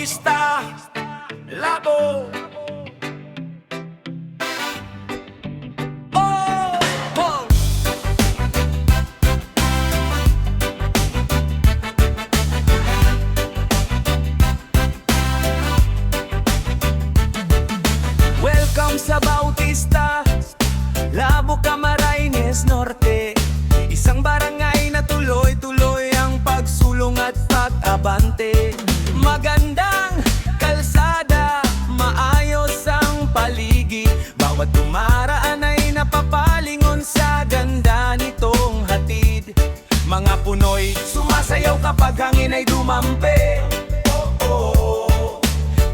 Bautista Labo. Oh, oh. Welcome sa Bautista Labo, Camarines Norte. Isang barangay na tuloy-tuloy ang pagsulong at pag-abante. Magandang kalsada, maayos ang paligid. Bawat dumaraan ay napapalingon sa ganda nitong hatid. Mga Punoy sumasayaw kapag hangin ay dumampi. Oh, oh.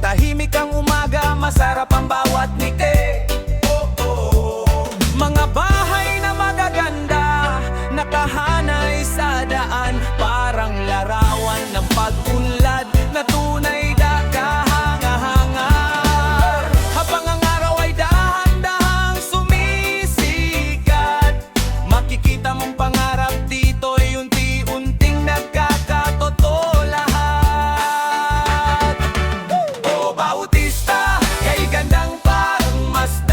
Tahimik ang umaga, masarap ang bawat ngiti. Oh, oh. Mga bahay na magaganda, nakahanay sa daan, parang larawan ng pag-unlad na tunay na kahanga-hanga. Habang ang araw ay dahan-dahang sumisikat, makikita mong pangarap dito'y unti-unting nagkakatotoo lahat. O Bautista, kay gandang pagmasdan,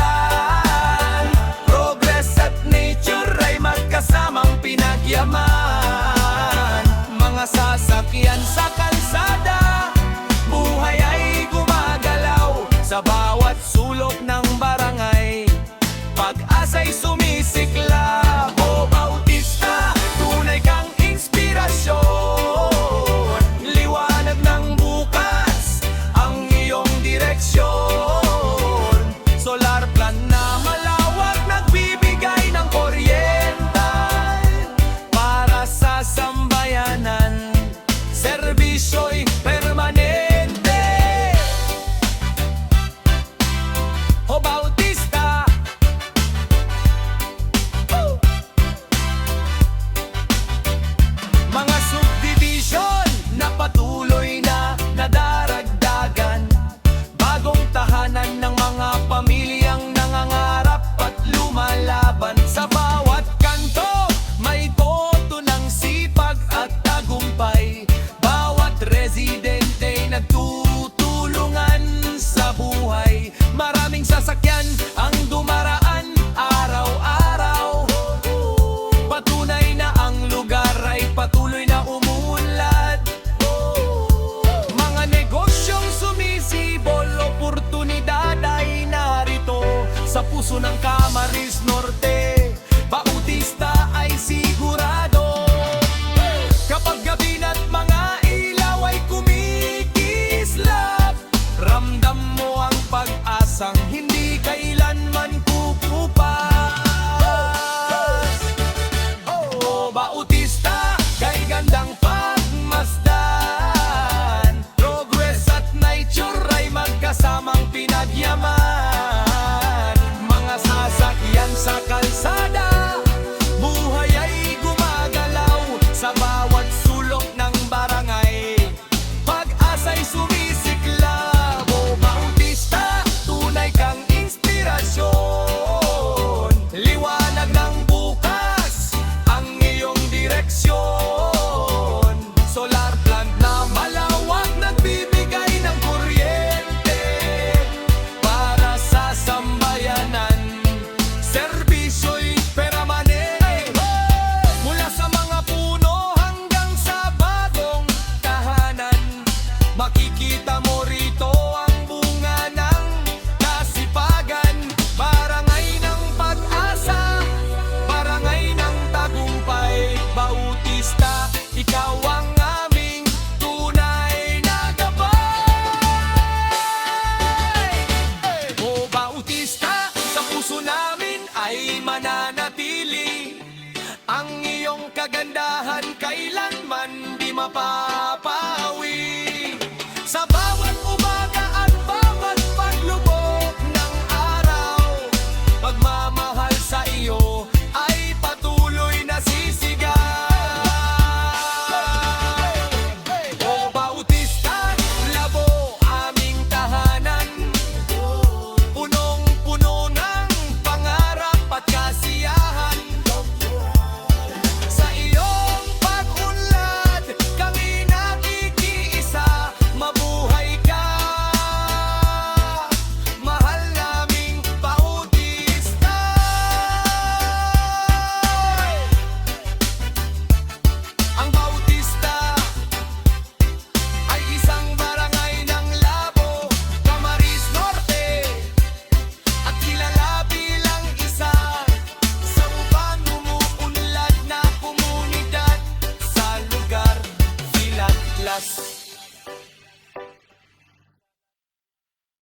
progress at nature ay magkasamang pinagyaman. Mga sasakyan sa kalsada, buhay ay gumagalaw sa bawat sulok ng barangay. Pag-asa'y sumisiklab. O Bautista, tunay kang inspirasyon. Liwanag ng bukas ang iyong direksyon. Solar plan na malawak, nagbibigay ng kuryente para sa sambayanan. Serbisyo'y permanente. O Bautista, oh! Mga subdivision na patuloy na nadaragdagan, bagong tahanan ng mga pamilyang nangangarap at lumalaban. Sa bawat kanto may boto ng sipag at tagumpay. Bawat residente nagtutulungan sa buhay. Maraming sasakyan ang dumaraan araw-araw, patunay na ang lugar ay patuloy na umuunlad. Mga negosyong sumisibol, oportunidad ay narito sa puso ng Camarines Norte. Bautista ay sigurado. Kapag gabi na't mga ilaw ay kumikislap, ramdam mo ang pag-asang hindi kailanman kukupas. Oh, Bautista, kay gandang pagmasdan, progress at nature ay magkasamang pinagyaman. Mga sasakyan sa kalsada, buhay ay gumagalaw sa bawat sulok ng barangay. Pag-asa'y sumisiklab. O Bautista, tunay kang inspirasyon. Liwanag ng bukas ang iyong direksyon. Solar plant na malawak, nagbibigay ng kuryente para sa sambayanan. Serbisyo'y permanente. Mula sa mga puno hanggang sa bagong tahanan, makikita mo rito ang bunga ng kasipagan. Barangay ng pag-asa, barangay ng tagumpay. Bautista, ikaw ang aming tunay na gabay. O Bautista, sa puso namin ay mananatili ang iyong kagandahan, kailanman di mapapa